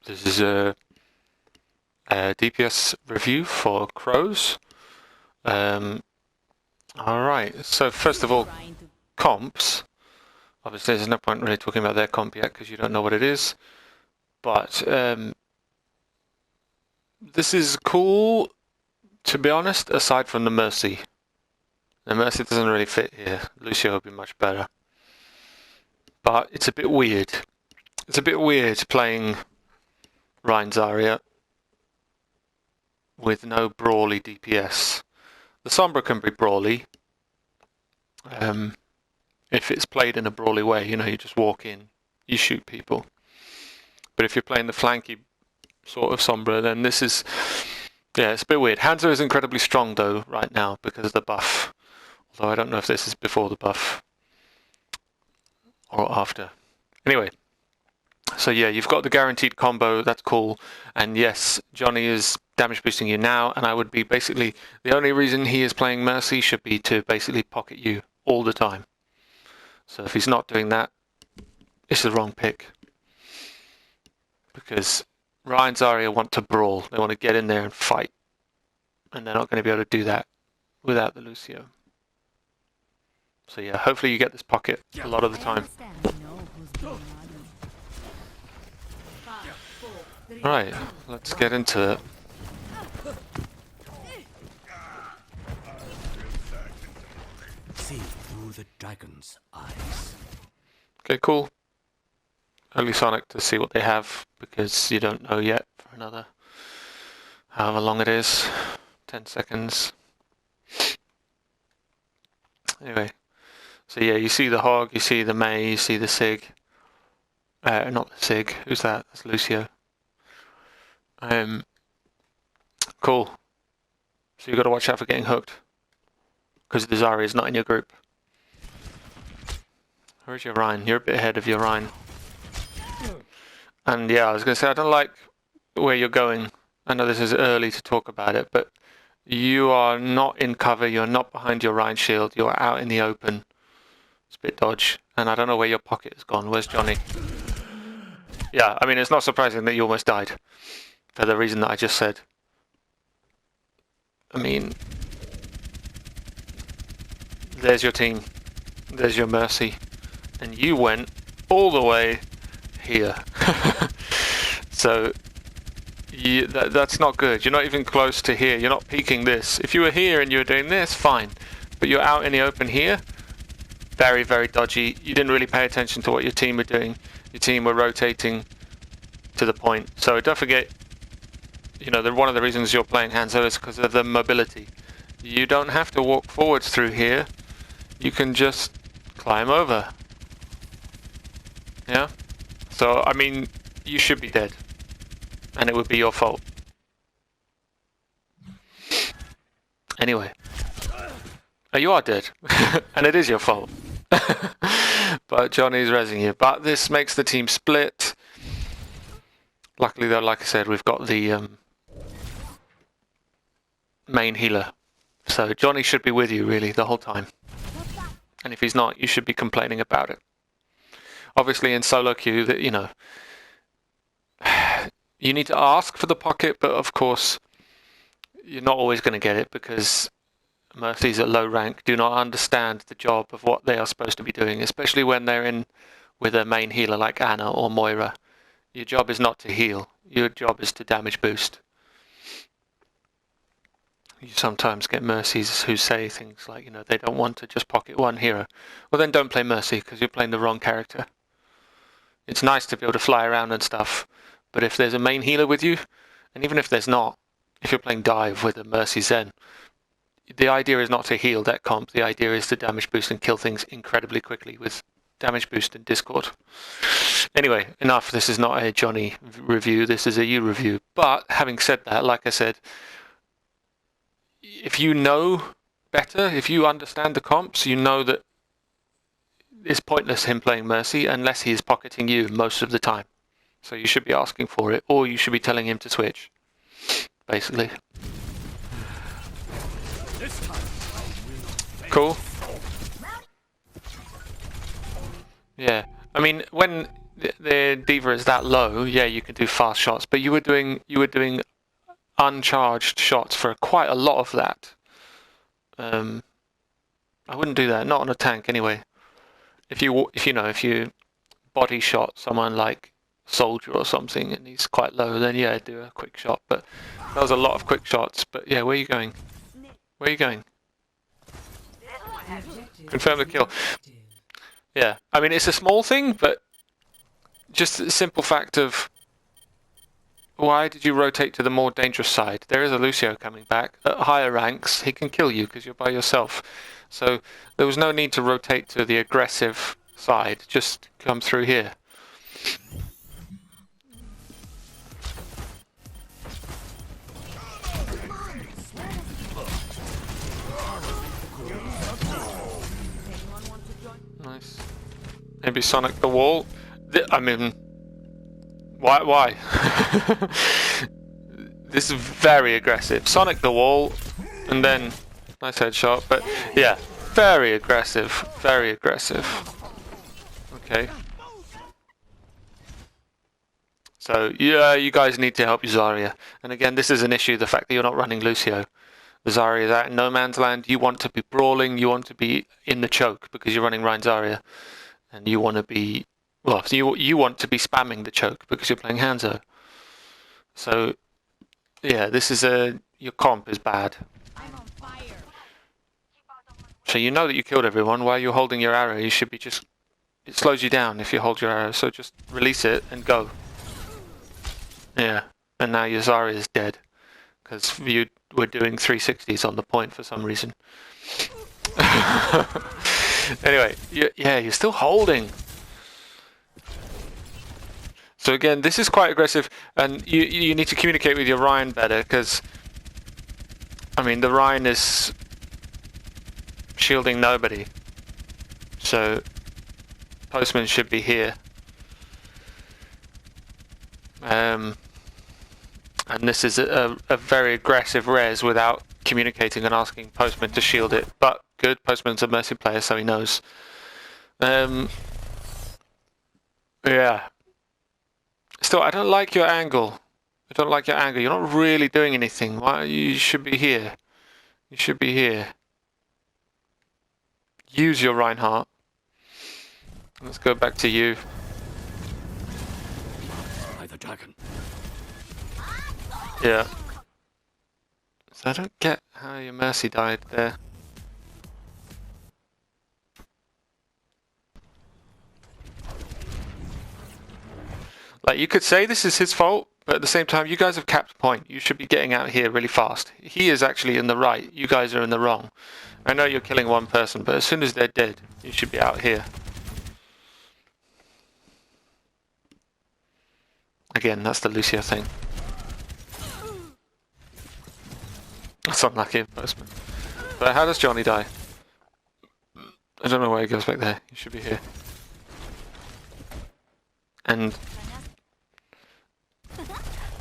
This is a DPS review for Crowz. Alright, so first of all, comps. Obviously there's no point really talking about their comp yet because you don't know what it is. But this is cool, to be honest, aside from the Mercy. The Mercy doesn't really fit here. Lucio would be much better. But it's a bit weird. It's a bit weird playing Rein Zarya with no brawly DPS. The Sombra can be brawly. If it's played in a brawly way, you know, you just walk in, you shoot people. But if you're playing the flanky sort of Sombra, then this is, yeah, it's a bit weird. Hanzo is incredibly strong though right now because of the buff. Although I don't know if this is before the buff or after. Anyway, so yeah, you've got the guaranteed combo, that's cool. And yes, Johnny is damage boosting you now, and I would be basically, the only reason he is playing Mercy should be to basically pocket you all the time. So if he's not doing that, it's the wrong pick. Because Rein Zarya want to brawl, they want to get in there and fight. And they're not going to be able to do that without the Lucio. So yeah, hopefully you get this pocket a lot of the time. Right, let's get into it. See through the dragon's eyes. Okay, cool. Early Sonic to see what they have, because you don't know yet for another however long it is. 10 seconds. Anyway, so yeah, you see the Hog, you see the Mei, you see the Sig. Not the Sig, who's that? That's Lucio. Cool. So you've got to watch out for getting hooked, because the Zarya is not in your group. Where's your Rein? You're a bit ahead of your Rein. And yeah, I was going to say, I don't like where you're going. I know this is early to talk about it, but you are not in cover, you're not behind your Rein shield, you're out in the open. It's a bit dodge. And I don't know where your pocket has gone. Where's Johnny? Yeah, I mean, it's not surprising that you almost died. For the reason that I just said. I mean, there's your team. There's your Mercy. And you went all the way here. So that's not good. You're not even close to here. You're not peeking this. If you were here and you were doing this, fine. But you're out in the open here. Very, very dodgy. You didn't really pay attention to what your team were doing. Your team were rotating to the point. So don't forget, you know, one of the reasons you're playing Hanzo is because of the mobility. You don't have to walk forwards through here. You can just climb over. Yeah? So, I mean, you should be dead. And it would be your fault. Anyway. Oh, you are dead. And it is your fault. But Johnny's rezzing you. But this makes the team split. Luckily though, like I said, we've got the main healer. So Johnny should be with you really the whole time. And if he's not, you should be complaining about it. Obviously in solo queue, that, you know, you need to ask for the pocket, but of course you're not always going to get it because Mercies at low rank do not understand the job of what they are supposed to be doing, especially when they're in with a main healer like Anna or Moira. Your job is not to heal, your job is to damage boost. You sometimes get Mercies who say things like, you know, they don't want to just pocket one hero. Well then don't play Mercy because you're playing the wrong character. It's nice to be able to fly around and stuff, but if there's a main healer with you, and even if there's not, if you're playing dive with a Mercy Zen, the idea is not to heal that comp, the idea is to damage boost and kill things incredibly quickly with damage boost and Discord. Anyway, enough, this is not a Johnny review, this is a you review. But having said that, like I said, if you know better, if you understand the comps, you know that it's pointless him playing Mercy unless he is pocketing you most of the time. So you should be asking for it, or you should be telling him to switch, basically. Cool. Yeah, I mean, when their diva is that low, yeah, you can do fast shots. But you were doing uncharged shots for quite a lot of that. I wouldn't do that, not on a tank anyway. If you body shot someone like Soldier or something and he's quite low, then yeah, do a quick shot. But that was a lot of quick shots. But yeah, where are you going? Where are you going? Confirm the kill. Yeah, I mean it's a small thing, but just the simple fact of why did you rotate to the more dangerous side? There is a Lucio coming back at higher ranks. He can kill you because you're by yourself. So there was no need to rotate to the aggressive side. Just come through here. Nice. Maybe Sonic the wall. I mean, why? This is very aggressive. Sonic the wall, and then nice headshot. But yeah, very aggressive. Very aggressive. Okay. So yeah, you guys need to help Zarya. And again, this is an issue. The fact that you're not running Lucio. Zarya is out in no man's land. You want to be brawling. You want to be in the choke because you're running Rein Zarya, and you want to be you want to be spamming the choke because you're playing Hanzo. So yeah, this is your comp is bad. So you know that you killed everyone while you're holding your arrow. You should be it slows you down if you hold your arrow. So just release it and go. Yeah, and now your Zarya is dead because you were doing 360s on the point for some reason. Anyway, you're still holding. So again, this is quite aggressive, and you need to communicate with your Rein better because, I mean, the Rein is shielding nobody. So Postman should be here. And this is a very aggressive res without communicating and asking Postman to shield it. But good, Postman's a Mercy player, so he knows. Yeah. Still, I don't like your angle. You're not really doing anything. Why? You should be here. You should be here. Use your Reinhardt. Let's go back to you. By the dragon. Yeah. So I don't get how your Mercy died there. Like, you could say this is his fault, but at the same time, you guys have capped point. You should be getting out here really fast. He is actually in the right. You guys are in the wrong. I know you're killing one person, but as soon as they're dead, you should be out here. Again, that's the Lucio thing. That's unlucky, Postman. But how does Johnny die? I don't know why he goes back there. He should be here. And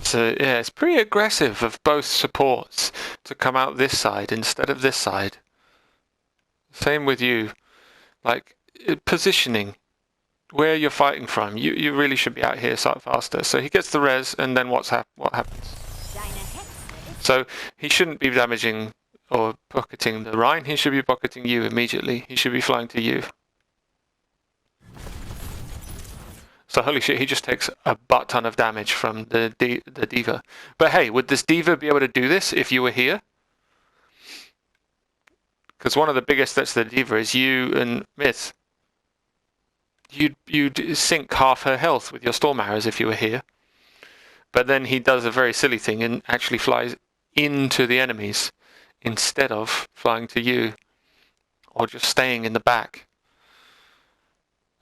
so yeah, it's pretty aggressive of both supports to come out this side instead of this side. Same with you. Like, positioning. Where you're fighting from, you really should be out here faster. So he gets the res, and then what happens? So he shouldn't be damaging or pocketing the Rein. He should be pocketing you immediately. He should be flying to you. So holy shit, he just takes a butt ton of damage from the diva. But hey, would this diva be able to do this if you were here? Because one of the biggest threats to the diva is you and Myth. You'd sink half her health with your storm arrows if you were here. But then he does a very silly thing and actually flies into the enemies instead of flying to you or just staying in the back.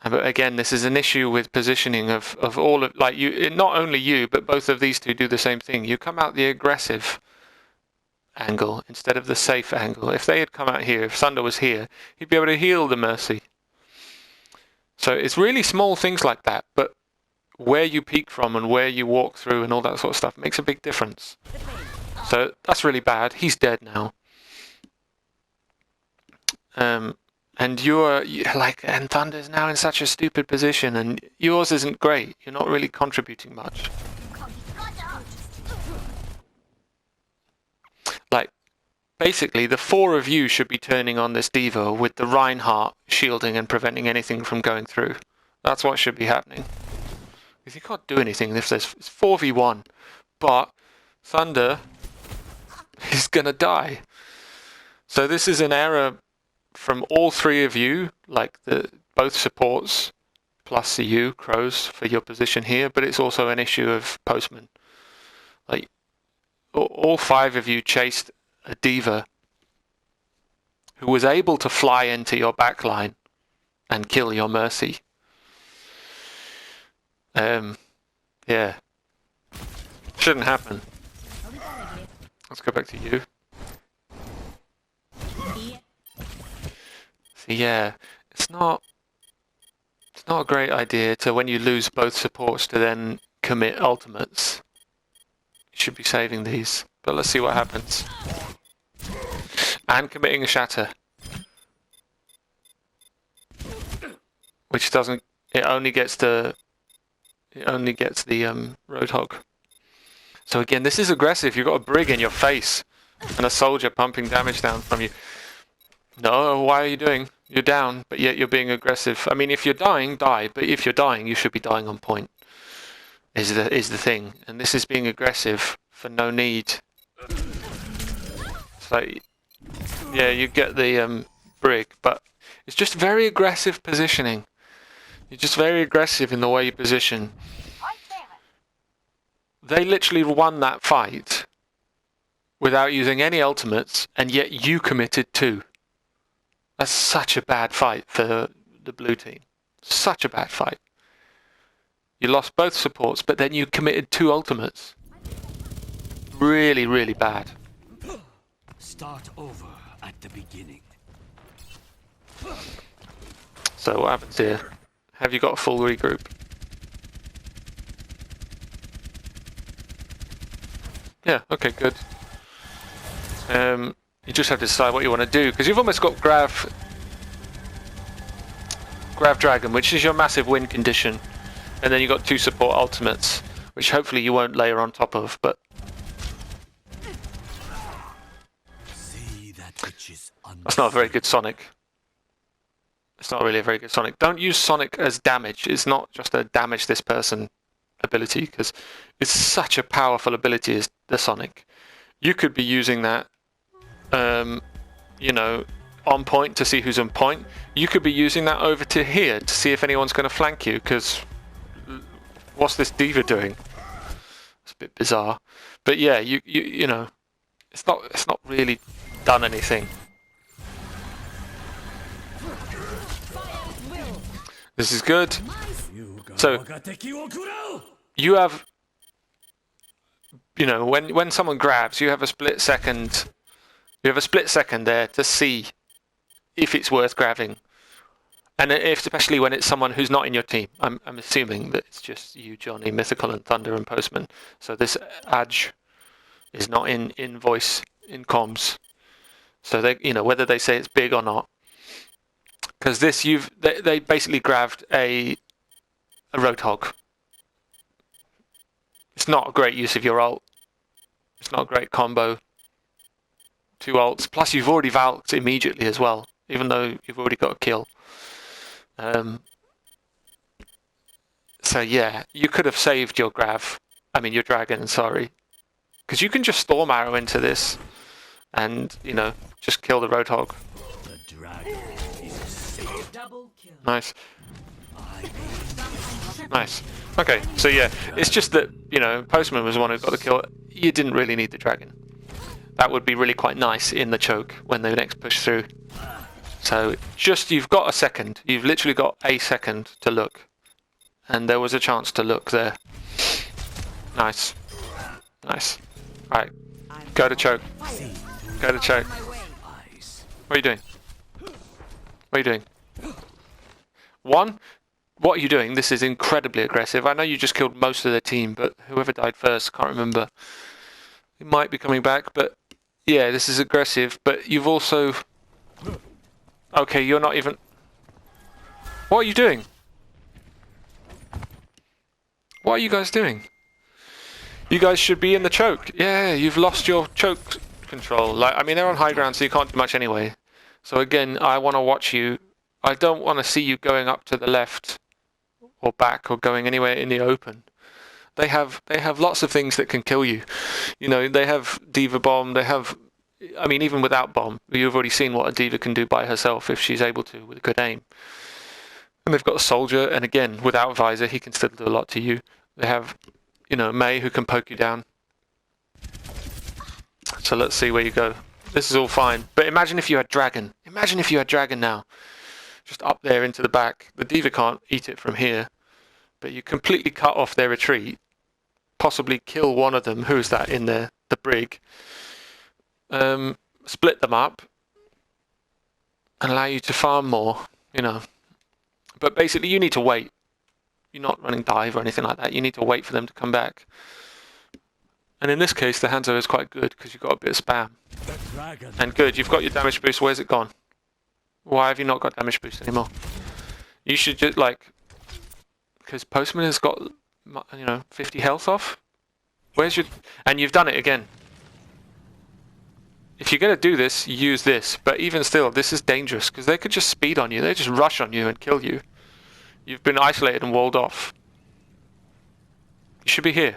But again, this is an issue with positioning of all of, like, you, not only you, but both of these two do the same thing. You come out the aggressive angle instead of the safe angle. If they had come out here, if Thunder was here, he'd be able to heal the Mercy. So it's really small things like that, but where you peek from and where you walk through and all that sort of stuff makes a big difference. So that's really bad. He's dead now. And and Thunder's now in such a stupid position, and yours isn't great. You're not really contributing much. Like, basically, the four of you should be turning on this D.Va with the Reinhardt shielding and preventing anything from going through. That's what should be happening. Because you can't do anything if it's 4v1. But Thunder is gonna die. So this is an error from all three of you, like both supports, plus you, Crowz, for your position here, but it's also an issue of Postman. Like, all five of you chased a D.Va who was able to fly into your backline and kill your Mercy. Yeah. Shouldn't happen. Let's go back to you. See, yeah, it's not a great idea to, when you lose both supports, to then commit ultimates. You should be saving these, but let's see what happens. And committing a shatter, which doesn't. It only gets the Roadhog. So again, this is aggressive. You've got a Brig in your face and a soldier pumping damage down from you. No, why are you doing? You're down, but yet you're being aggressive. I mean, if you're dying, die. But if you're dying, you should be dying on point. Is the thing. And this is being aggressive for no need. So, yeah, you get the Brig, but it's just very aggressive positioning. You're just very aggressive in the way you position. They literally won that fight without using any ultimates, and yet you committed 2. That's such a bad fight for the blue team. Such a bad fight. You lost both supports, but then you committed 2 ultimates. Really, really bad. Start over at the beginning. So what happens here? Have you got a full regroup? Yeah, okay, good. You just have to decide what you want to do, because you've almost got Grav Dragon, which is your massive win condition, and then you've got 2 support ultimates, which hopefully you won't layer on top of, but See that which is that's not a very good Sonic. It's not really a very good Sonic. Don't use Sonic as damage. It's not just a damage this person ability, because it's such a powerful ability as the Sonic. You could be using that, you know, on point to see who's on point. You could be using that over to here to see if anyone's going to flank you, because what's this D.Va doing? It's a bit bizarre. But yeah, you know, it's not really done anything. This is good. So you have, you know, when someone grabs, you have a split second. You have a split second there to see if it's worth grabbing, and especially when it's someone who's not in your team. I'm assuming that it's just you, Johnny, Mythical, and Thunder, and Postman. So this Adge is not in voice, in comms. So they, you know, whether they say it's big or not, because this they basically grabbed a Roadhog. It's not a great use of your ult. It's not a great combo. 2 ults, plus you've already valked immediately as well, even though you've already got a kill. So yeah, you could have saved your your dragon, sorry. Because you can just Storm Arrow into this and, you know, just kill the Roadhog. the dragon is Double kill. Nice. Nice. Okay, so yeah, it's just that, you know, Postman was the one who got the kill. You didn't really need the dragon. That would be really quite nice in the choke when they next push through. So just, you've got a second. You've literally got a second to look. And there was a chance to look there. Nice. Nice. Alright, go to choke. Go to choke. What are you doing? What are you doing? 1, what are you doing? This is incredibly aggressive. I know you just killed most of the team, but whoever died first, can't remember. He might be coming back, but yeah, this is aggressive. But you've also Okay, you're not even... What are you doing? What are you guys doing? You guys should be in the choke. Yeah, you've lost your choke control. Like, I mean, they're on high ground, so you can't do much anyway. So again, I want to watch you. I don't want to see you going up to the left or back or going anywhere in the open. They have lots of things that can kill you. You know, they have Diva Bomb. They have, I mean, even without Bomb, you've already seen what a Diva can do by herself if she's able to with good aim. And they've got a Soldier, and again, without Visor, he can still do a lot to you. They have, you know, Mei who can poke you down. So let's see where you go. This is all fine. But imagine if you had Dragon. Imagine if you had Dragon now. Just up there into the back. The Diva can't eat it from here. But you completely cut off their retreat. Possibly kill one of them. Who's that in there? The Brig. Split them up. And allow you to farm more. You know. But basically you need to wait. You're not running dive or anything like that. You need to wait for them to come back. And in this case, the Hanzo is quite good because you've got a bit of spam. And good, you've got your damage boost. Where's it gone? Why have you not got damage boost anymore? You should just like... Because Postman has got, you know, 50 health off. Where's your... And you've done it again. If you're going to do this, use this. But even still, this is dangerous because they could just speed on you. They just rush on you and kill you. You've been isolated and walled off. You should be here.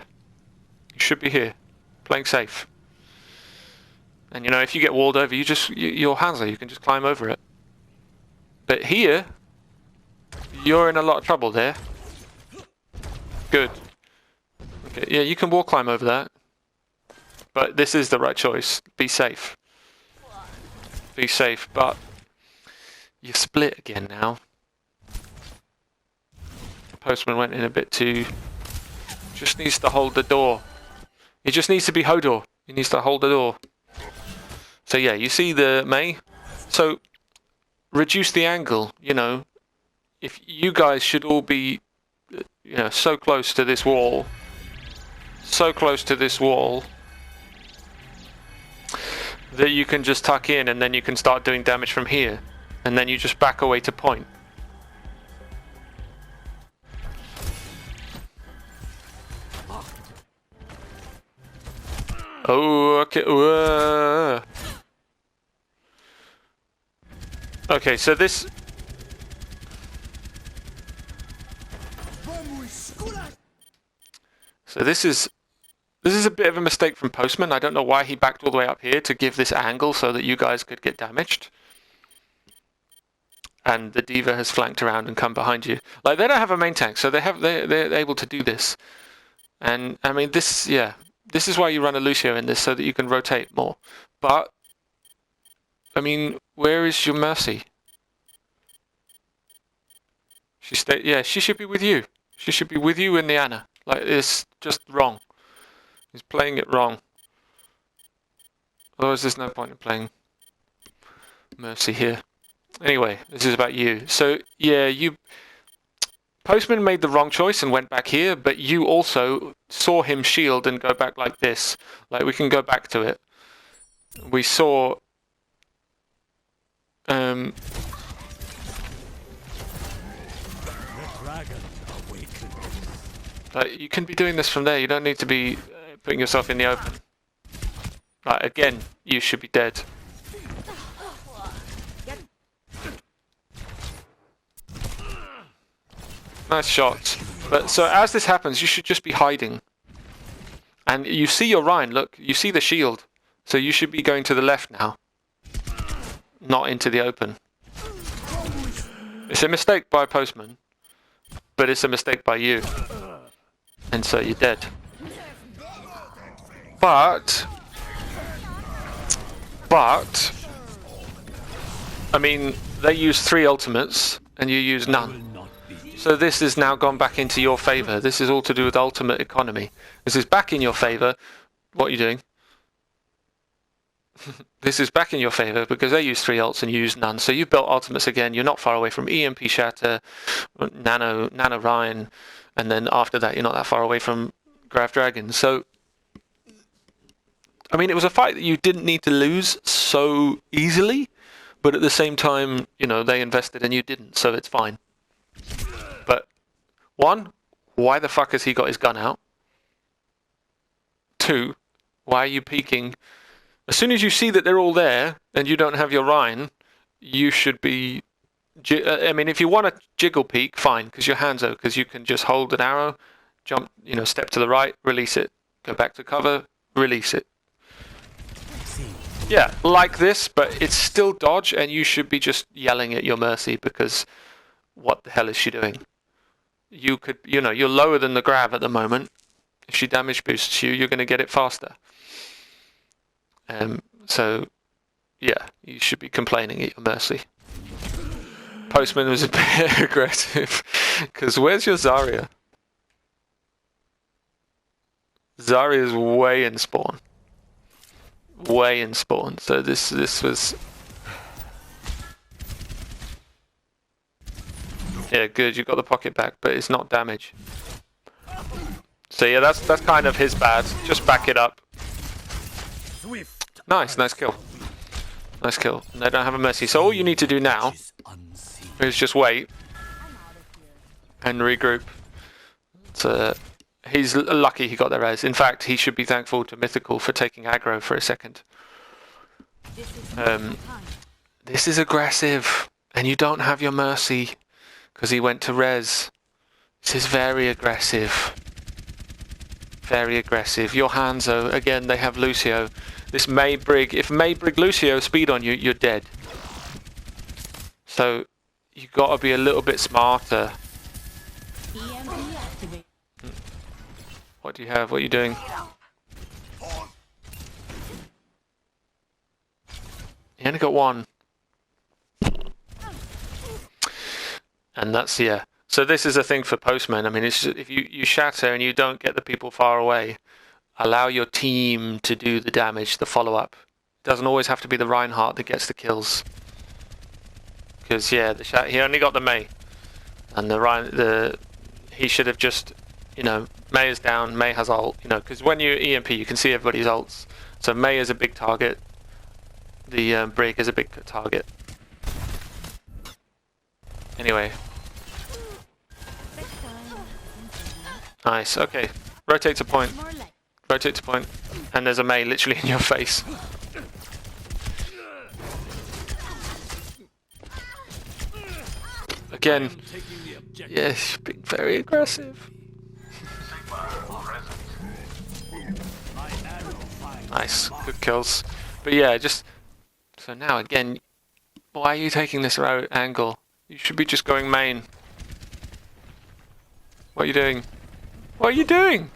You should be here. Playing safe. And you know, if you get walled over, your Hanzo, you can just climb over it. But here, you're in a lot of trouble there. Good. Okay, yeah, you can wall climb over that. But this is the right choice. Be safe. Be safe, but you've split again now. Postman went in a bit too... Just needs to hold the door. He just needs to be Hodor. He needs to hold the door. So yeah, you see the Mei? So, reduce the angle, you know. If you guys should all be, you know, so close to this wall. So close to this wall. That you can just tuck in and then you can start doing damage from here. And then you just back away to point. Oh, okay. Okay, so this... So this is a bit of a mistake from Postman. I don't know why he backed all the way up here to give this angle so that you guys could get damaged. And the Diva has flanked around and come behind you. Like, they don't have a main tank, so they're able to do this. And, I mean, this, yeah... This is why you run a Lucio in this, so that you can rotate more. But, I mean, where is your Mercy? She should be with you. She should be with you in the Ana. Like, it's just wrong. He's playing it wrong. Otherwise, there's no point in playing Mercy here. Anyway, this is about you. So, yeah, Postman made the wrong choice and went back here, but you also saw him shield and go back like this. Like, we can go back to it. We saw... like, you can be doing this from there. You don't need to be putting yourself in the open. Like, again, you should be dead. Nice shots. But so as this happens, you should just be hiding. And you see your Rhine, look, you see the shield. So you should be going to the left now. Not into the open. It's a mistake by Postman. But it's a mistake by you. And so you're dead. But... I mean, they use 3 ultimates, and you use none. So this has now gone back into your favour. This is all to do with ultimate economy. This is back in your favour. What are you doing? This is back in your favour because they use 3 ults and you use none. So you've built ultimates again. You're not far away from EMP Shatter, Nano Ryan, and then after that you're not that far away from Grav Dragon. So, I mean, it was a fight that you didn't need to lose so easily, But at the same time, you know, they invested and you didn't, so it's fine. But one, why the fuck has he got his gun out? Two, why are you peeking? As soon as you see that they're all there and you don't have your Rhine, you should be... I mean, if you want to jiggle peek, fine, because your hands are, because you can just hold an arrow, jump, you know, step to the right, release it, go back to cover, release it. Yeah, like this, but it's still dodge, and you should be just yelling at your Mercy, because what the hell is she doing? You could, you know, you're lower than the Grav at the moment. If she damage boosts you, you're going to get it faster. So, yeah, you should be complaining at your Mercy. Postman was a bit aggressive, because where's your Zarya? Zarya's way in spawn. Way in spawn. So this was... Yeah, good, you got the pocket back, but it's not damage. So yeah, that's kind of his bad. Just back it up. Nice kill. Nice kill. And they don't have a Mercy. So all you need to do now is just wait and regroup. So he's lucky he got the res. In fact, he should be thankful to Mythical for taking aggro for a second. This is aggressive, and you don't have your Mercy because he went to res. This is very aggressive. Very aggressive. Your Hanzo, again, they have Lucio. This May Brig, if May Brig Lucio speed on you, you're dead. So you got to be a little bit smarter. What do you have? What are you doing? You only got one. And that's, yeah. So this is a thing for Postman. I mean, it's just, if you shatter and you don't get the people far away, allow your team to do the damage, the follow-up. It doesn't always have to be the Reinhardt that gets the kills. Because, yeah, he only got the May. And he should have just, you know, May is down, May has ult, you know, because when you EMP, you can see everybody's ults. So May is a big target. The Brig is a big target. Anyway. Nice, okay. Rotate to point. Rotate to point. And there's a May literally in your face. Again. Yes, being very aggressive. Nice, good kills. But yeah, just... So now again, why are you taking this angle? You should be just going main. What are you doing? What are you doing?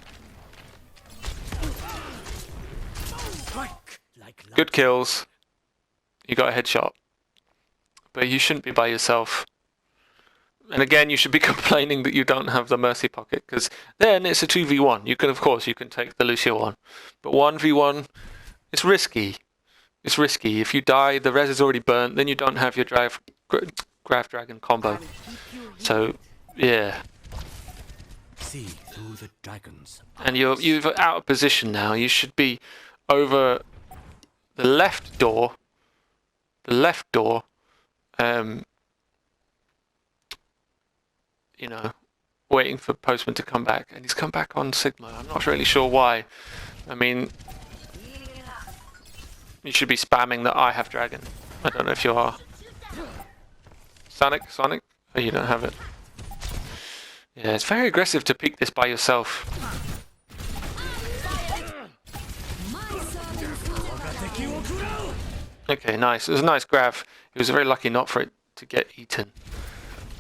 Good kills. You got a headshot. But you shouldn't be by yourself. And again, you should be complaining that you don't have the Mercy pocket, because then it's a 2v1. You can, of course, you can take the Lucio on. But 1v1, it's risky. It's risky. If you die, the res is already burnt, then you don't have your Grav Dragon combo. So, yeah. See through the dragons. And you're out of position now. You should be over the left door. The left door. You know, waiting for Postman to come back, and he's come back on Sigma. I'm not really sure why. I mean, you should be spamming that I have Dragon. I don't know if you are. Sonic? Oh, you don't have it. Yeah, it's very aggressive to peek this by yourself. Okay, nice. It was a nice Grav. He was very lucky not for it to get eaten.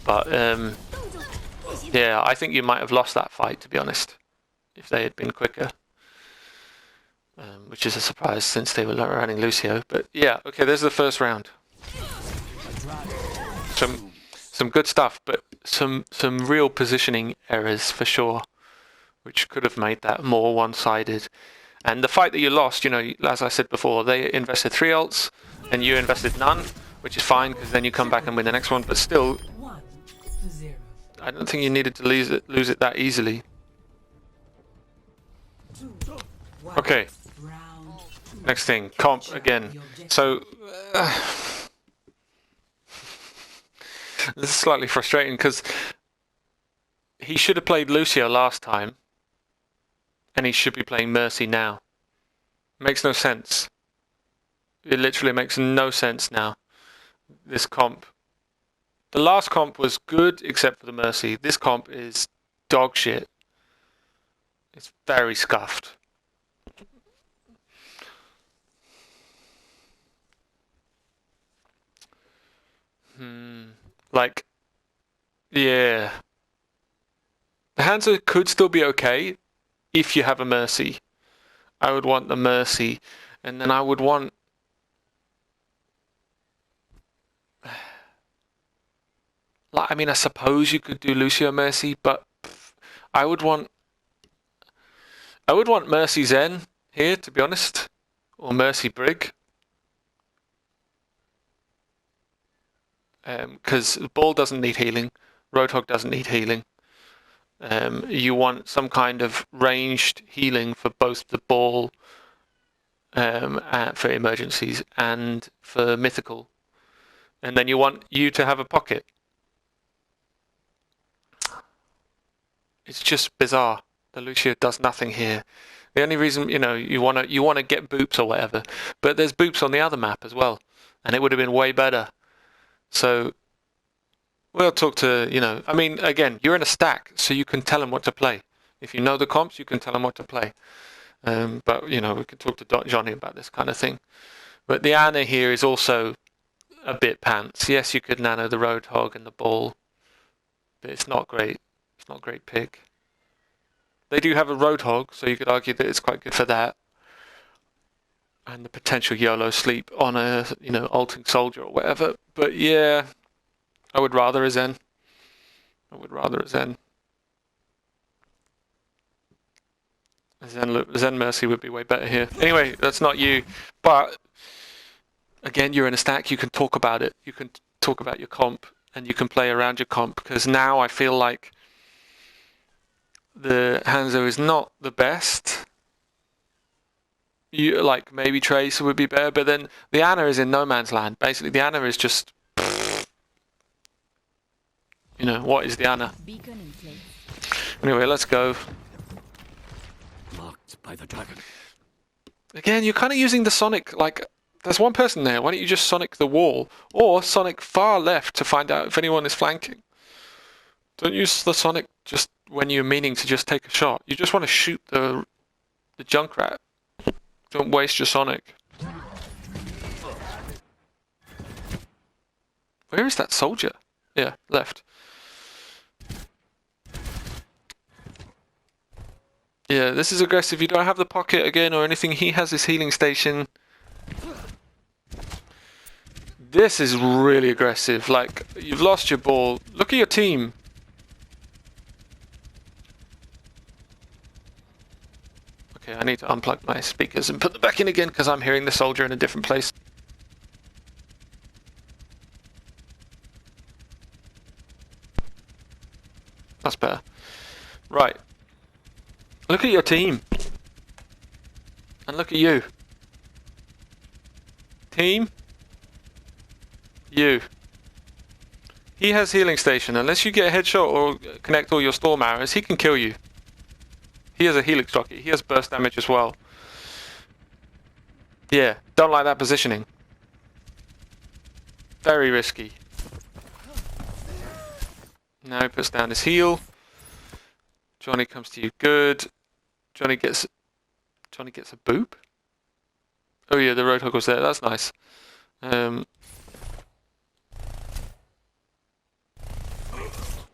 But, yeah, I think you might have lost that fight, to be honest, if they had been quicker. Which is a surprise since they were running Lucio. But yeah, okay, there's the first round. Some good stuff, but some real positioning errors for sure, which could have made that more one-sided. And the fight that you lost, you know, as I said before, they invested 3 ults and you invested none, which is fine because then you come back and win the next one. But still, I don't think you needed to lose it that easily. Okay. Next thing, comp again. So, This is slightly frustrating because he should have played Lucio last time, and he should be playing Mercy now. Makes no sense. It literally makes no sense now. This comp. The last comp was good except for the Mercy. This comp is dog shit. It's very scuffed. Like, yeah. The Hanzo could still be okay if you have a Mercy. I would want the Mercy, and then I would want... Like, I mean, I suppose you could do Lucio Mercy, but I would want Mercy Zen here, to be honest, or Mercy Brig, because the ball doesn't need healing, Roadhog doesn't need healing. You want some kind of ranged healing for both the ball, for emergencies, and for mythical, and then you want you to have a pocket. It's just bizarre. The Lucio does nothing here. The only reason, you want to get boops or whatever, but there's boops on the other map as well, and it would have been way better. So we'll talk to, I mean, again, you're in a stack, so you can tell them what to play. If you know the comps, you can tell them what to play. But, we could talk to Johnny about this kind of thing. But the Ana here is also a bit pants. Yes, you could nano the Roadhog and the ball, but it's not great. It's not a great pick. They do have a Roadhog, so you could argue that it's quite good for that. And the potential YOLO sleep on a, ulting soldier or whatever. But yeah, I would rather a Zen. Zen Mercy would be way better here. Anyway, that's not you. But, again, you're in a stack. You can talk about it. You can talk about your comp. And you can play around your comp. Because now I feel like the Hanzo is not the best. Maybe Tracer would be better. But then the Ana is in no man's land. Basically, the Ana is just... what is the Ana? Anyway, let's go. Marked by the dragon. Again, you're kind of using the Sonic, there's one person there. Why don't you just Sonic the wall? Or Sonic far left to find out if anyone is flanking. Don't use the Sonic just when you're meaning to just take a shot. You just want to shoot the Junkrat. Don't waste your Sonic. Where is that soldier? Yeah, left. Yeah, this is aggressive. You don't have the pocket again or anything. He has his healing station. This is really aggressive. You've lost your ball. Look at your team. Okay, I need to unplug my speakers and put them back in again because I'm hearing the soldier in a different place. That's better. Right. Look at your team. And look at you. Team. You. He has healing station. Unless you get a headshot or connect all your storm arrows, he can kill you. He has a helix rocket. He has burst damage as well. Yeah, don't like that positioning. Very risky. Now he puts down his heal. Johnny comes to you good. Johnny gets a boop. Oh yeah, the Roadhog was there. That's nice.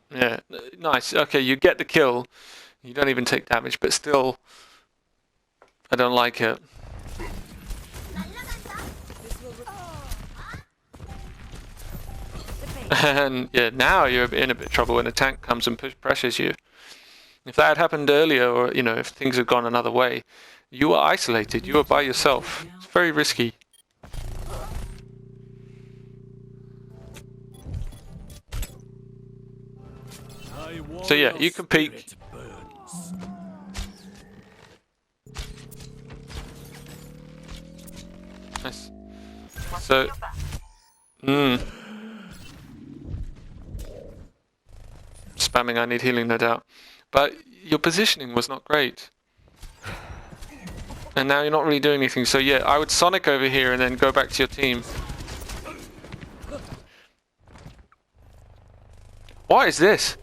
Yeah, nice. Okay, you get the kill. You don't even take damage, but still, I don't like it. And yeah, now you're in a bit of trouble when a tank comes and pressures you. If that had happened earlier, or if things had gone another way, you were isolated. You were by yourself. It's very risky. So yeah, you can peek. Nice. So, spamming I need healing, no doubt. But your positioning was not great. And now you're not really doing anything. So yeah, I would Sonic over here and then go back to your team. What is this?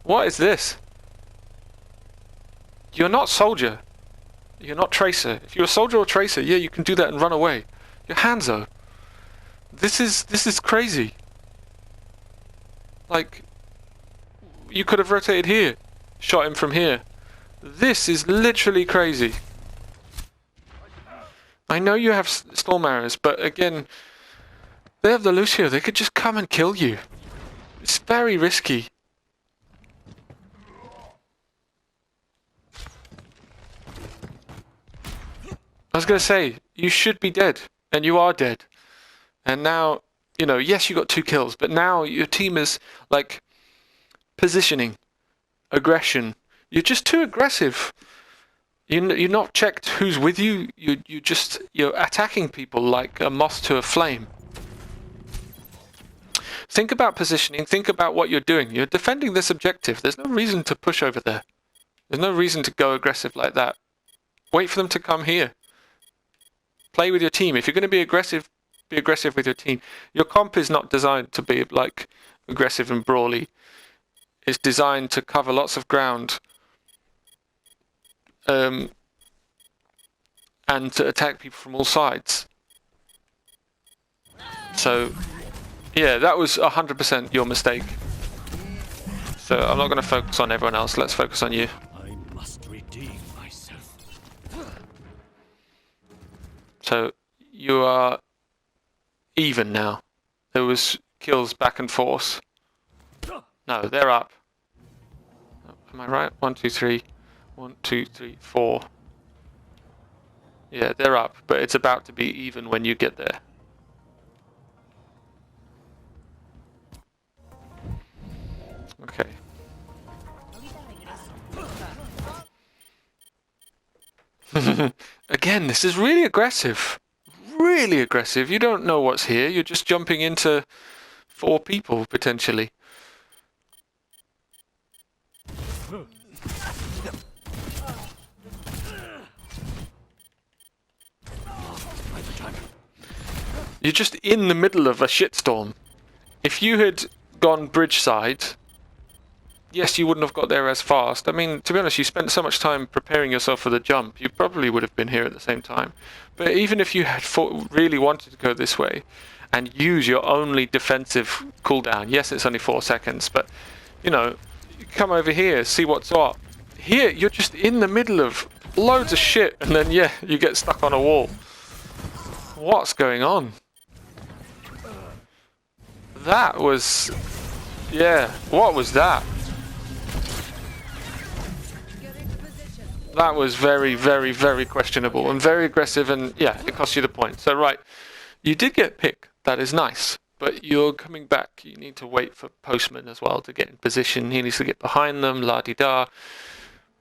What is this? You're not Soldier. You're not Tracer. If you're a Soldier or Tracer, yeah, you can do that and run away. You're Hanzo. This is crazy. Like, you could have rotated here, shot him from here. This is literally crazy. I know you have Storm Arrows, but again, they have the Lucio. They could just come and kill you. It's very risky. I was going to say, you should be dead, and you are dead. And now, you know, yes, you got 2 kills, but now your team is, like, positioning, aggression. You're just too aggressive. You're not checked who's with you. You're attacking people like a moth to a flame. Think about positioning. Think about what you're doing. You're defending this objective. There's no reason to push over there. There's no reason to go aggressive like that. Wait for them to come here. Play with your team. If you're going to be aggressive with your team. Your comp is not designed to be like aggressive and brawly. It's designed to cover lots of ground. And to attack people from all sides. So, yeah, that was 100% your mistake. So I'm not going to focus on everyone else. Let's focus on you. I must redeem myself. So you are even now. There was kills back and forth. No, they're up. Am I right? 1, 2, 3. 1, 2, 3, 4. Yeah, they're up, but it's about to be even when you get there. Okay. Again, this is really aggressive. Really aggressive. You don't know what's here. You're just jumping into 4 people, potentially. You're just in the middle of a shitstorm. If you had gone bridge side, yes, you wouldn't have got there as fast. I mean, to be honest, you spent so much time preparing yourself for the jump, you probably would have been here at the same time. But even if you had really wanted to go this way and use your only defensive cooldown, yes, it's only 4 seconds, but, you know, you come over here, see what's what. Here, you're just in the middle of loads of shit, and then, yeah, you get stuck on a wall. What's going on? That was... yeah, what was that? That was very, very, very questionable and very aggressive, and yeah, it cost you the point. So right, you did get pick. That is nice, but you're coming back. You need to wait for Postman as well to get in position. He needs to get behind them, la-di-da.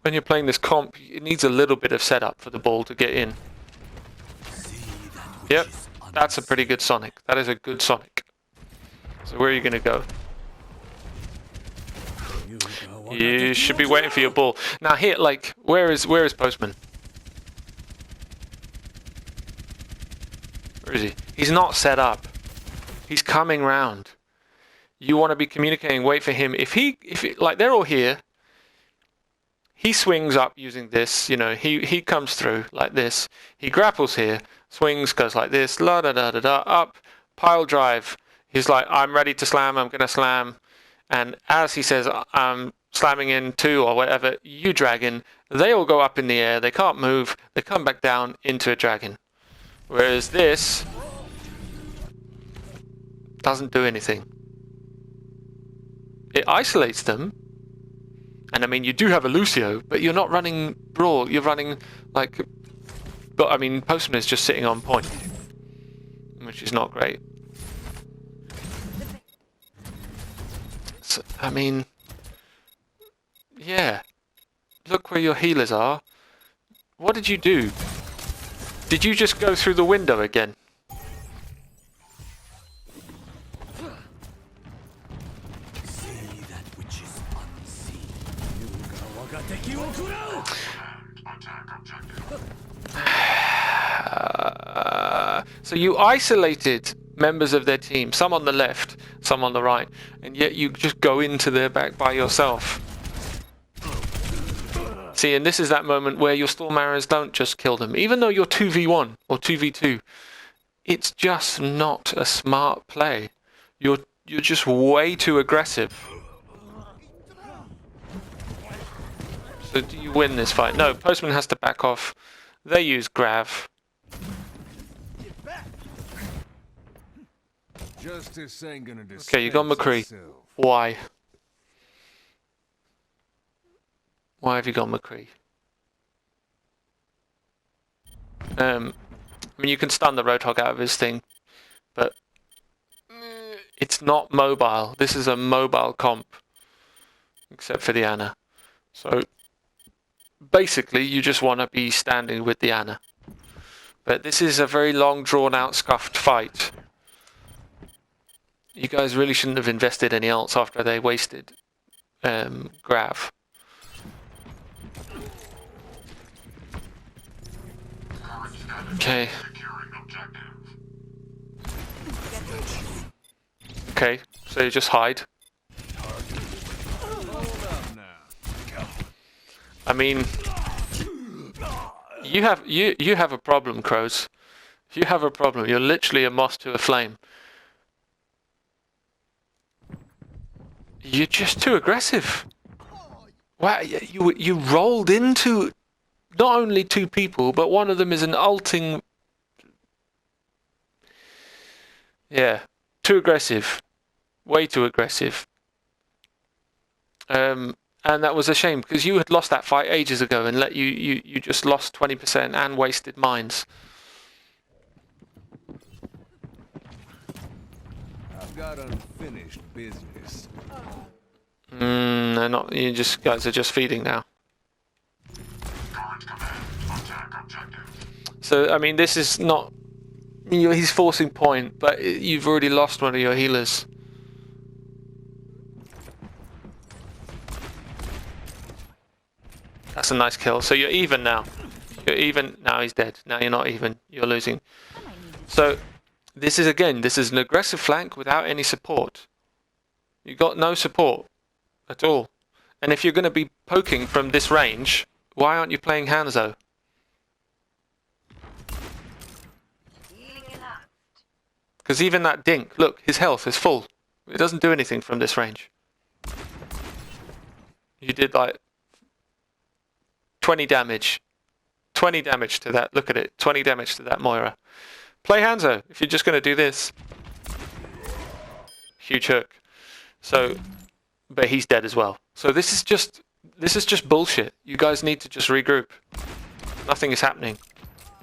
When you're playing this comp, it needs a little bit of setup for the ball to get in. Yep, that's a pretty good Sonic. That is a good Sonic. So where are you going to go? You should be waiting for your ball. Now here, like, where is Postman? Where is he? He's not set up. He's coming round. You want to be communicating, wait for him. If like, they're all here. He swings up using this, you know, he comes through like this. He grapples here, swings, goes like this, la da da da da, up, pile drive. He's like, I'm ready to slam, I'm going to slam. And as he says, I'm slamming in 2 or whatever, you dragon, they all go up in the air, they can't move, they come back down into a dragon. Whereas this doesn't do anything. It isolates them. And I mean, you do have a Lucio, but you're not running Brawl, you're running like... But I mean, Postman is just sitting on point, which is not great. So, I mean... yeah. Look where your healers are. What did you do? Did you just go through the window again? So you isolated members of their team, some on the left, some on the right, and yet you just go into their back by yourself. See, and this is that moment where your storm arrows don't just kill them, even though you're 2v1 or 2v2. It's just not a smart play. You're just way too aggressive. So do you win this fight? No, Postman has to back off. They use Grav. Okay, you got McCree. Why? Why have you got McCree? I mean, you can stun the Roadhog out of his thing, but it's not mobile. This is a mobile comp, except for the Ana. So basically, you just want to be standing with the Ana. But this is a very long, drawn-out, scuffed fight. You guys really shouldn't have invested any else after they wasted Grav. Okay. Okay, so you just hide. I mean, you have a problem, Crowz. You have a problem. You're literally a moth to a flame. You're just too aggressive. Wow, you rolled into not only two people, but one of them is an ulting. Yeah, too aggressive. Way too aggressive. And that was a shame, because you had lost that fight ages ago and you just lost 20% and wasted mines. I've got unfinished business. They're not. You guys are just feeding now. So I mean, this is not. He's forcing point, but you've already lost one of your healers. That's a nice kill. So you're even now. You're even. Now he's dead. Now you're not even. You're losing. So this is an aggressive flank without any support. You got no support at all. And if you're going to be poking from this range, why aren't you playing Hanzo? Because even that dink, look, his health is full. It doesn't do anything from this range. You did like 20 damage. 20 damage to that. Look at it. 20 damage to that Moira. Play Hanzo if you're just going to do this. Huge hook. So, but he's dead as well. So this is just bullshit. You guys need to just regroup. Nothing is happening.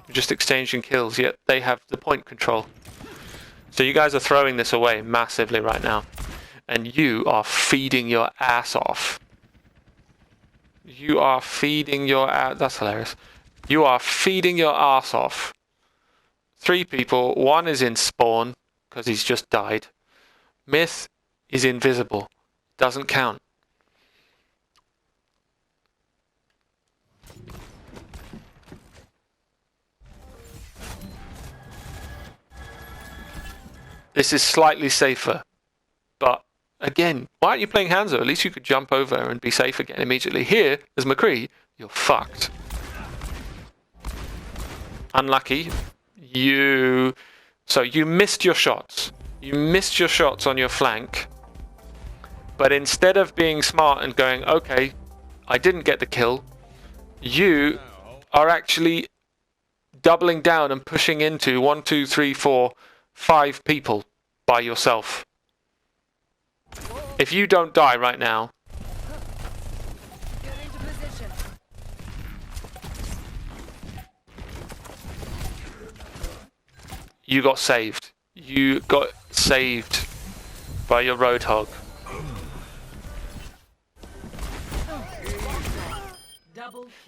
You're just exchanging kills, yet they have the point control. So you guys are throwing this away massively right now. And you are feeding your ass off. You are feeding your ass. That's hilarious. You are feeding your ass off. 3 people. 1 is in spawn because he's just died. Myth is invisible. Doesn't count. This is slightly safer. But again, why aren't you playing Hanzo? At least you could jump over and be safe again immediately. Here, as McCree, you're fucked. Unlucky. So you missed your shots. You missed your shots on your flank. But instead of being smart and going, okay, I didn't get the kill, you are actually doubling down and pushing into 1, 2, 3, 4, 5 people by yourself. If you don't die right now, you got saved. You got saved by your Roadhog.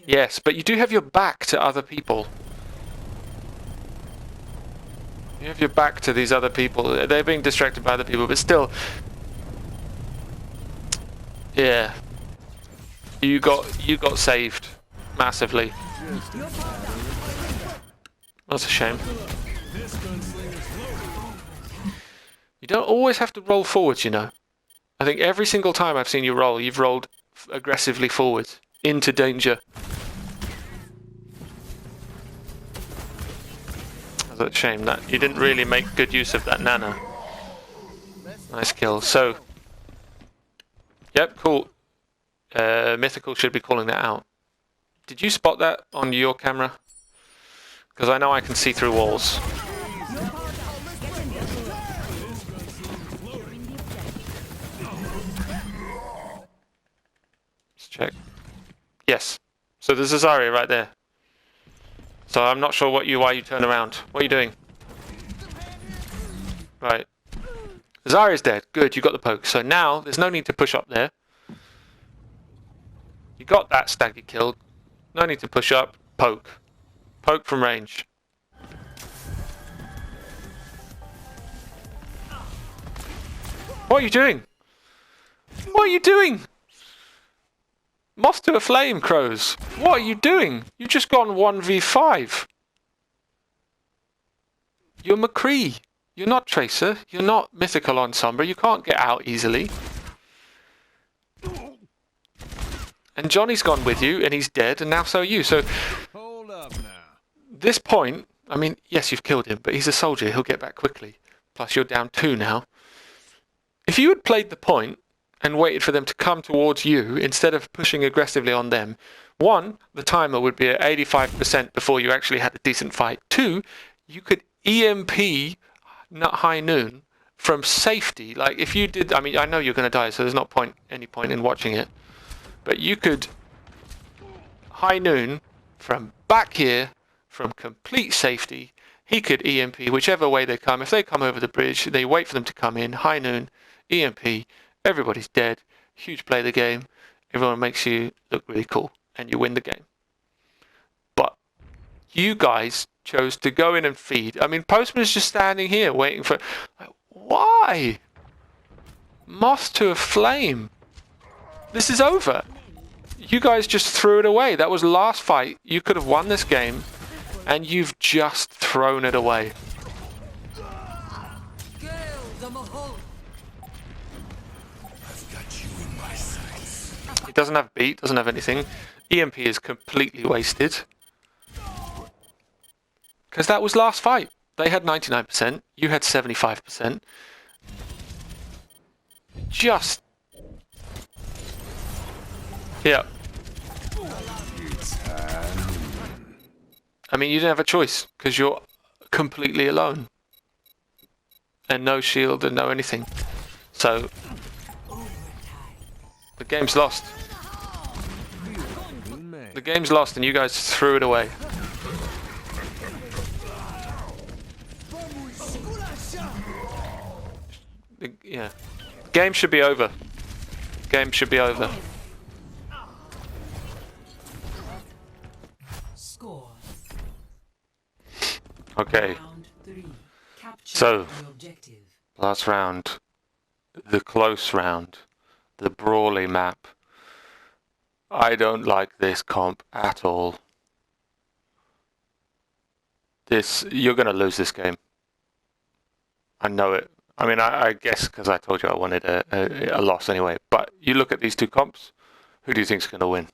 Yes, but you do have your back to other people. You have your back to these other people. They're being distracted by other people, but still. Yeah. You got saved massively. That's a shame. You don't always have to roll forwards, you know. I think every single time I've seen you roll, you've rolled aggressively forwards into danger. It's a shame that you didn't really make good use of that nano. Nice kill. So, yep, cool. Mythical should be calling that out. Did you spot that on your camera? Because I know I can see through walls. Let's check. Yes. So there's a Zarya right there. So I'm not sure why you turn around. What are you doing? Right. Zarya's dead. Good, you got the poke. So now there's no need to push up there. You got that stagger killed. No need to push up. Poke. Poke from range. What are you doing? What are you doing? Moth to a flame, Crowz. What are you doing? You've just gone 1v5. You're McCree. You're not Tracer. You're not Mythical on Sombra. You can't get out easily. And Johnny's gone with you, and he's dead, and now so are you. So, Hold up now. this point, I mean, yes, you've killed him, but he's a soldier. He'll get back quickly. Plus, you're down 2 now. If you had played the point and waited for them to come towards you instead of pushing aggressively on them, 1, the timer would be at 85% before you actually had a decent fight. 2, you could EMP high noon from safety. Like, if you did, I mean, I know you're going to die, so there's not any point in watching it. But you could high noon from back here, from complete safety. He could EMP whichever way they come. If they come over the bridge, they wait for them to come in. High noon, EMP, everybody's dead. Huge play of the game. Everyone makes you look really cool, and you win the game. But you guys chose to go in and feed. I mean, Postman's just standing here waiting for... Like, why? Moth to a flame. This is over. You guys just threw it away. That was last fight. You could have won this game, and you've just thrown it away. He doesn't have beat, doesn't have anything. EMP is completely wasted. Because that was last fight. They had 99%, you had 75%. Just... Yeah. I mean, you didn't have a choice, because you're completely alone. And no shield and no anything. So, the game's lost. The game's lost and you guys threw it away. Yeah. Game should be over. Game should be over. Okay. So, last round. The close round. The brawly map. I don't like this comp at all. You're going to lose this game. I know it. I mean, I guess because I told you I wanted a loss anyway. But you look at these two comps, who do you think's going to win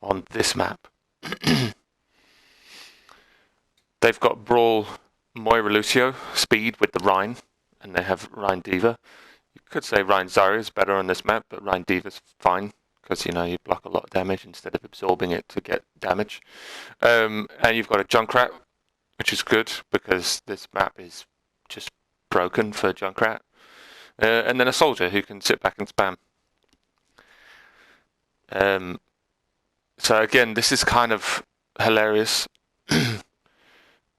on this map? They've got Brawl, Moira Lucio, speed with the Rhine, and they have Rhine Diva. You could say Rhine Zarya is better on this map, but Rhine Diva's fine, because, you know, you block a lot of damage instead of absorbing it to get damage. And you've got a Junkrat, which is good, because this map is just broken for Junkrat. And then a Soldier who can sit back and spam. So again, this is kind of hilarious.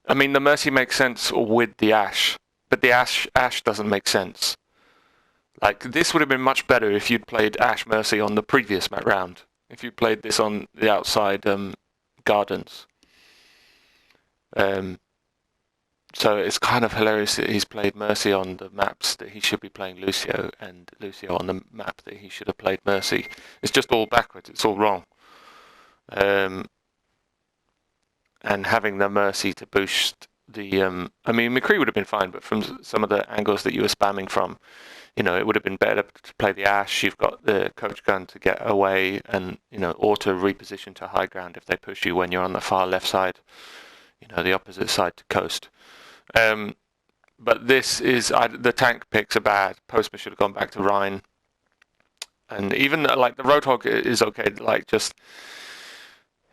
I mean, the Mercy makes sense with the Ashe, but the Ashe doesn't make sense. Like, this would have been much better if you'd played Ashe Mercy on the previous round. If you played this on the outside gardens. So it's kind of hilarious that he's played Mercy on the maps that he should be playing Lucio, and Lucio on the map that he should have played Mercy. It's just all backwards. It's all wrong. And having the Mercy to boost I mean, McCree would have been fine, but from some of the angles that you were spamming from, you know, it would have been better to play the Ash. You've got the coach gun to get away and, you know, auto reposition to high ground if they push you when you're on the far left side, you know, the opposite side to coast. But this is, the tank picks are bad. Postman should have gone back to Rhine. And even like the Roadhog is okay, like just,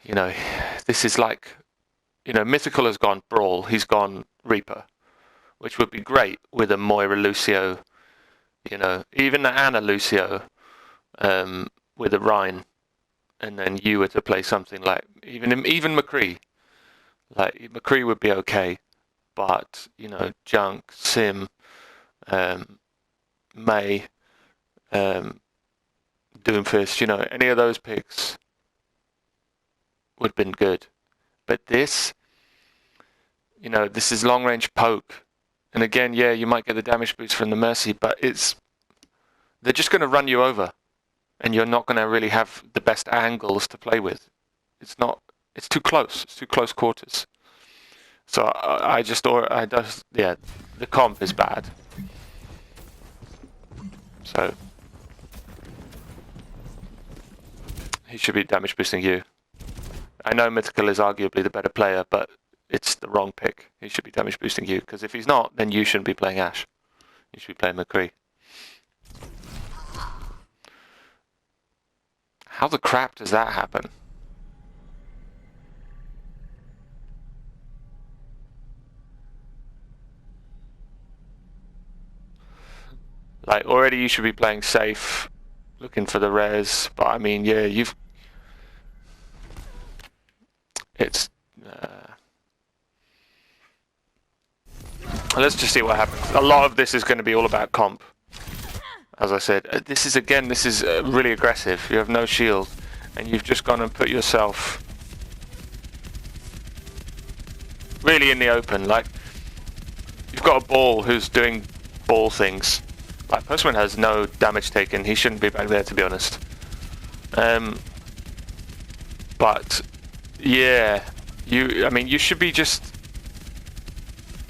you know, this is like, you know, Mythical has gone Brawl, he's gone Reaper, which would be great with a Moira Lucio, you know, even the Anna Lucio with a Rhine, and then you were to play something like, even McCree. Like, McCree would be okay, but, you know, Junk, Sim, May, Doomfist, you know, any of those picks would have been good. But this, you know, this is long range poke. And again, yeah, you might get the damage boost from the Mercy, but they're just going to run you over. And you're not going to really have the best angles to play with. It's too close. It's too close quarters. So yeah, the comp is bad. So he should be damage boosting you. I know Mythical is arguably the better player, but it's the wrong pick. He should be damage boosting you, because if he's not, then you shouldn't be playing Ash. You should be playing McCree. How the crap does that happen? Like, already you should be playing safe, looking for the res, but I mean, yeah, it's let's just see what happens. A lot of this is going to be all about comp. As I said, this is really aggressive. You have no shield, and you've just gone and put yourself really in the open. Like, you've got a ball who's doing ball things. Like, Postman has no damage taken. He shouldn't be back there, to be honest. But yeah, I mean, you should be just.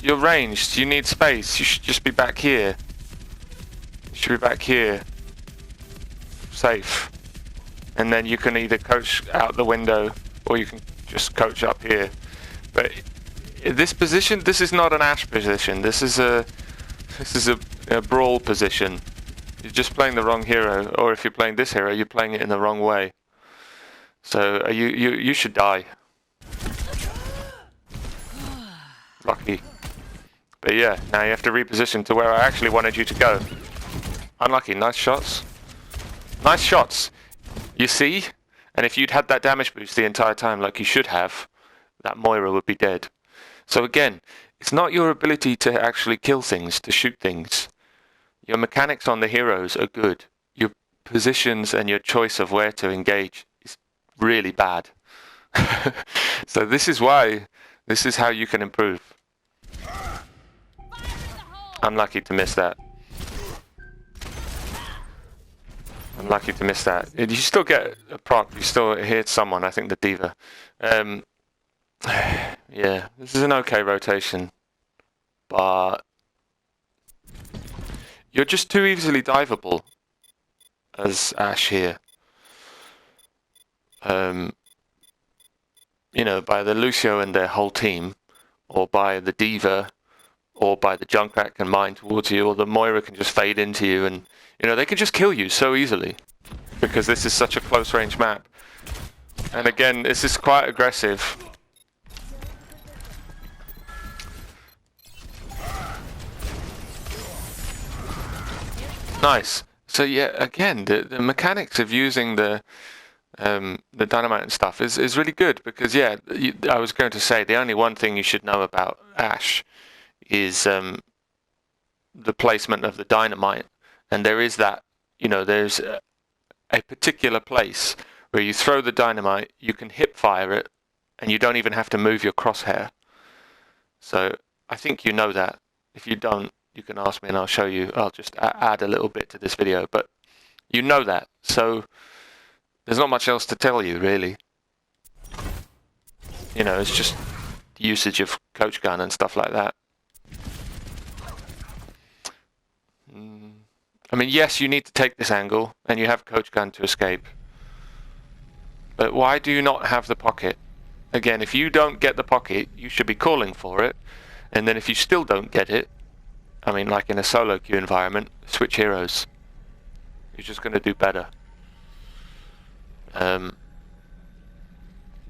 You're ranged. You need space. You should just be back here. You should be back here. Safe. And then you can either coach out the window or you can just coach up here. But this position, this is not an Ash position. This is a Brawl position. You're just playing the wrong hero, or if you're playing this hero, you're playing it in the wrong way. So you should die. Lucky. But yeah, now you have to reposition to where I actually wanted you to go. Unlucky. Nice shots. Nice shots. You see? And if you'd had that damage boost the entire time like you should have, that Moira would be dead. So again, it's not your ability to actually kill things, to shoot things. Your mechanics on the heroes are good. Your positions and your choice of where to engage is really bad. So this is how you can improve. Unlucky to miss that. Unlucky to miss that. You still get a proc, you still hit someone, I think the D.Va. Yeah, this is an okay rotation. But you're just too easily diveable as Ash here. You know, by the Lucio and their whole team, or by the D.Va, or by the Junkrat can mine towards you, or the Moira can just fade into you, and you know, they can just kill you so easily because this is such a close range map. And again, this is quite aggressive. Nice. So yeah, again, the mechanics of using the dynamite and stuff is really good, because yeah, I was going to say the only one thing you should know about Ash is the placement of the dynamite, and there is that, you know, there's a particular place where you throw the dynamite, you can hip fire it, and you don't even have to move your crosshair. So I think you know that. If you don't, you can ask me and I'll show you. I'll just add a little bit to this video, but you know that. So there's not much else to tell you, really. You know, it's just the usage of coach gun and stuff like that. I mean, yes, you need to take this angle, and you have coach gun to escape. But why do you not have the pocket? Again, if you don't get the pocket, you should be calling for it. And then if you still don't get it, I mean, like in a solo queue environment, switch heroes. You're just going to do better.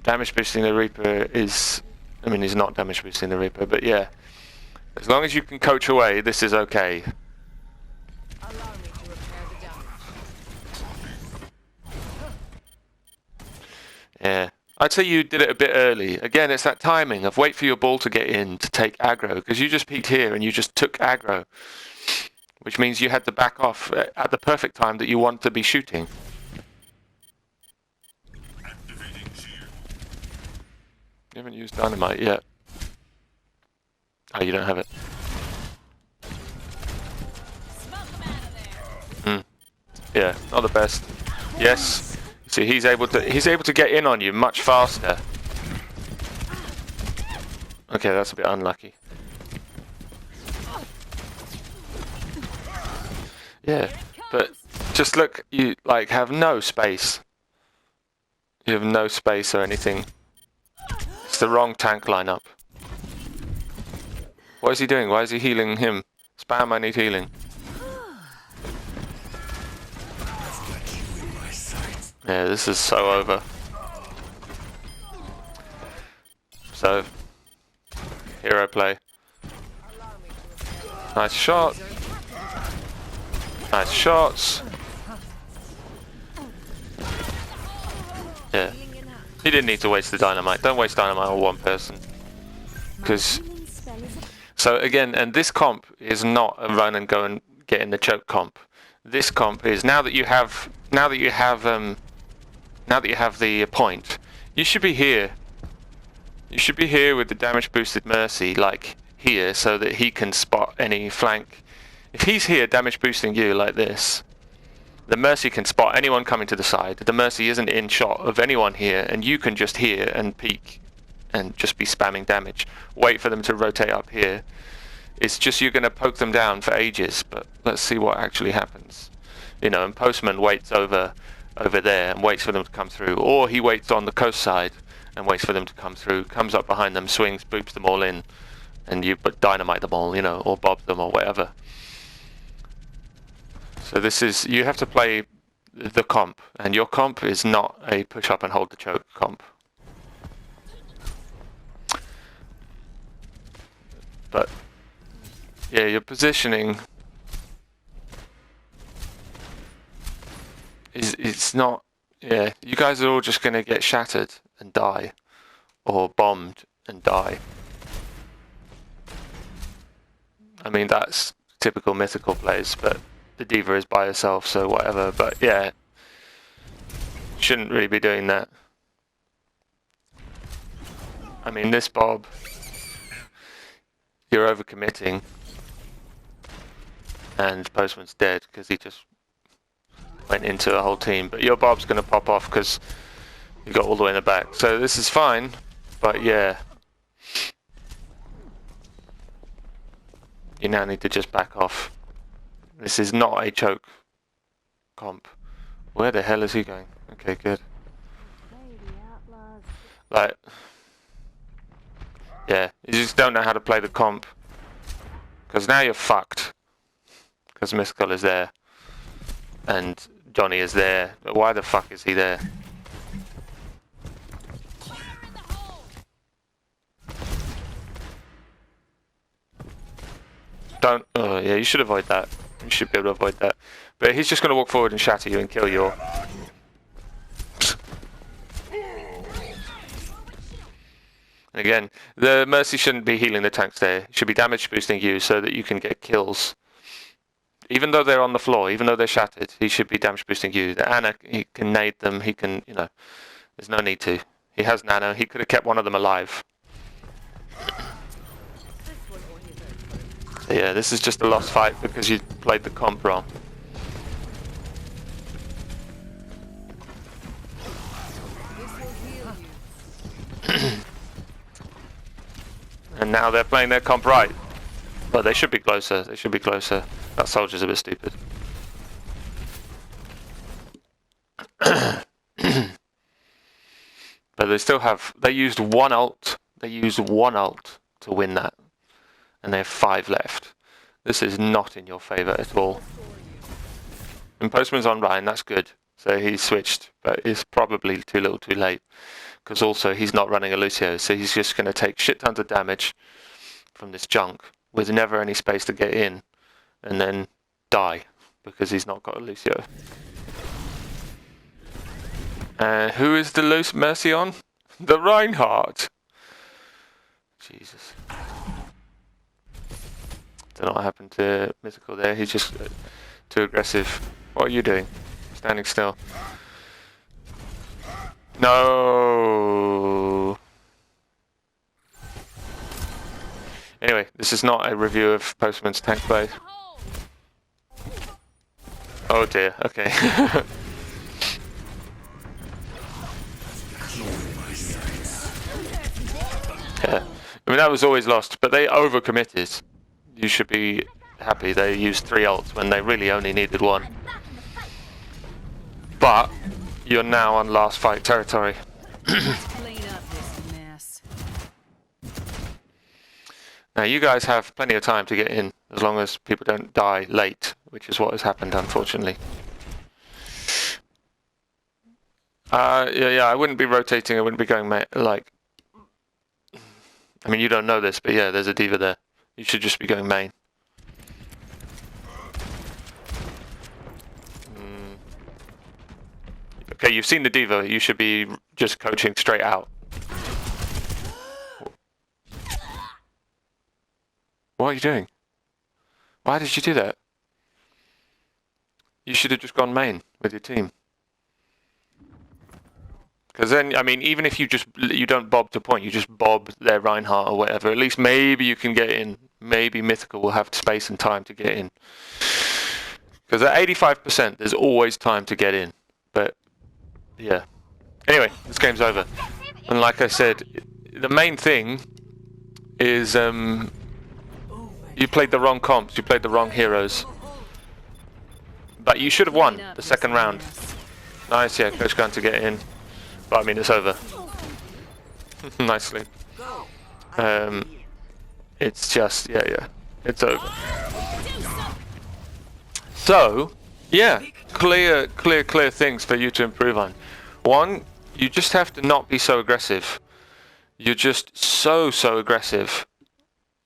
Damage boosting the Reaper is... I mean, he's not damage boosting the Reaper, but yeah. As long as you can coach away, this is okay. Allow me to repair the damage. Yeah. I'd say you did it a bit early. Again, it's that timing of wait for your ball to get in to take aggro, because you just peeked here and you just took aggro, which means you had to back off at the perfect time that you want to be shooting. You haven't used dynamite yet. Oh, you don't have it. Yeah, not the best. Yes. See, he's able to get in on you much faster. Okay, that's a bit unlucky. Yeah, but just look, you like have no space. You have no space or anything. It's the wrong tank lineup. What is he doing? Why is he healing him? Spam, I need healing. Yeah, this is so over. So, hero play. Nice shot. Nice shots. Yeah. He didn't need to waste the dynamite. Don't waste dynamite on one person. Because... So again, and this comp is not a run and go and get in the choke comp. This comp is now that you have the point, you should be here. You should be here with the damage boosted Mercy, like here, so that he can spot any flank. If he's here damage boosting you like this, the Mercy can spot anyone coming to the side. The Mercy isn't in shot of anyone here, and you can just hear and peek and just be spamming damage. Wait for them to rotate up here. It's just you're going to poke them down for ages, but let's see what actually happens. You know, and Postman waits over there and waits for them to come through, or he waits on the coast side and waits for them to come through, comes up behind them, swings, boops them all in, and you dynamite them all, you know, or bob them or whatever. So this is, you have to play the comp, and your comp is not a push up and hold the choke comp. But yeah, your positioning it's not, yeah, you guys are all just going to get shattered and die, or bombed and die. I mean, that's typical mythical plays, but the diva is by herself, so whatever. But yeah, shouldn't really be doing that. I mean, this Bob, you're overcommitting, and Postman's dead because he just went into a whole team. But your Bob's going to pop off because you got all the way in the back. So this is fine, but yeah, you now need to just back off. This is not a choke comp. Where the hell is he going? Okay, good. Like, yeah, you just don't know how to play the comp, because now you're fucked. Because Mystical is there, and Johnny is there. But why the fuck is he there? Don't. Oh yeah, you should avoid that. You should be able to avoid that. But he's just going to walk forward and shatter you and kill you all. Again, the Mercy shouldn't be healing the tanks there. It should be damage boosting you so that you can get kills. Even though they're on the floor, even though they're shattered, he should be damage boosting you. The Ana, he can nade them, he can, you know, there's no need to. He has Nano, he could have kept one of them alive. So yeah, this is just a lost fight because you played the comp wrong. And now they're playing their comp right. But they should be closer. They should be closer. That soldier's a bit stupid. But they still have... They used one ult. They used one ult to win that. And they have 5 left. This is not in your favour at all. And Postman's on Ryan, that's good. So he's switched, but it's probably too little too late. Because also he's not running a Lucio, so he's just going to take shit tons of damage from this junk with never any space to get in, and then die because he's not got a Lucio. Who is the loose mercy on? The Reinhardt. Jesus. Don't know what happened to Mythical there. He's just too aggressive. What are you doing? Standing still. No. Anyway, this is not a review of Postman's tank play. Oh dear, okay. Yeah. I mean, that was always lost, but they overcommitted. You should be happy they used 3 ults when they really only needed 1. But you're now on last fight territory. Clean up this mess. Now you guys have plenty of time to get in, as long as people don't die late, which is what has happened, unfortunately. Yeah, I wouldn't be rotating. I wouldn't be going like. I mean, you don't know this, but yeah, there's a diva there. You should just be going main. Okay, you've seen the diva. You should be just coaching straight out. What are you doing? Why did you do that? You should have just gone main with your team. Because then, I mean, even if you don't bob to point, you just bob their Reinhardt or whatever, at least maybe you can get in. Maybe Mythical will have space and time to get in. Because at 85%, there's always time to get in. But, yeah. Anyway, this game's over. And like I said, the main thing is you played the wrong comps, you played the wrong heroes. But you should have won the second round. Nice, yeah, Coach Gun to get in. But I mean, it's over. Nicely. It's just, yeah, it's over. So, yeah, clear things for you to improve on. One, you just have to not be so aggressive. You're just so aggressive.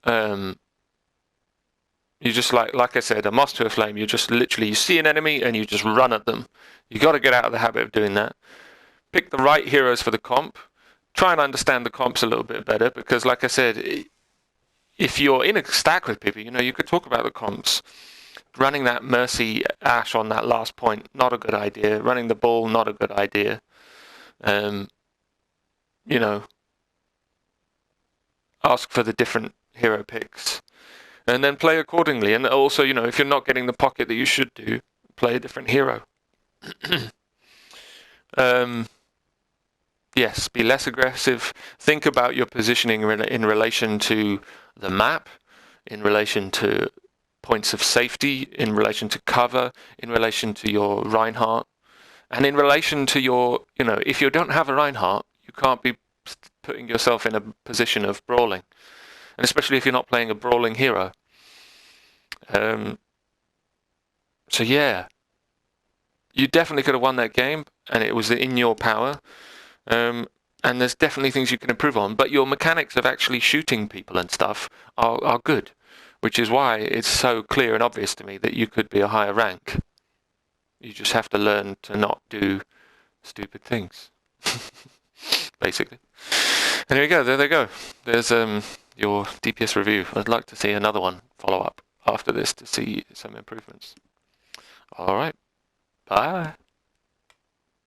You just like I said, a moth to a flame. You just literally, you see an enemy and you just run at them. You got to get out of the habit of doing that. Pick the right heroes for the comp. Try and understand the comps a little bit better, because like I said, if you're in a stack with people, you know, you could talk about the comps. Running that Mercy Ash on that last point, not a good idea. Running the Bull, not a good idea. You know, ask for the different hero picks. And then play accordingly. And also, you know, if you're not getting the pocket that you should do, play a different hero. Yes, be less aggressive. Think about your positioning in relation to the map, in relation to points of safety, in relation to cover, in relation to your Reinhardt, and in relation to your, you know, if you don't have a Reinhardt, you can't be putting yourself in a position of brawling. And especially if you're not playing a brawling hero. So yeah, you definitely could have won that game, and it was in your power. And there's definitely things you can improve on, but your mechanics of actually shooting people and stuff are good, which is why it's so clear and obvious to me that you could be a higher rank. You just have to learn to not do stupid things, basically. And there you go, there they go. There's your DPS review. I'd like to see another one follow up after this to see some improvements. All right, bye.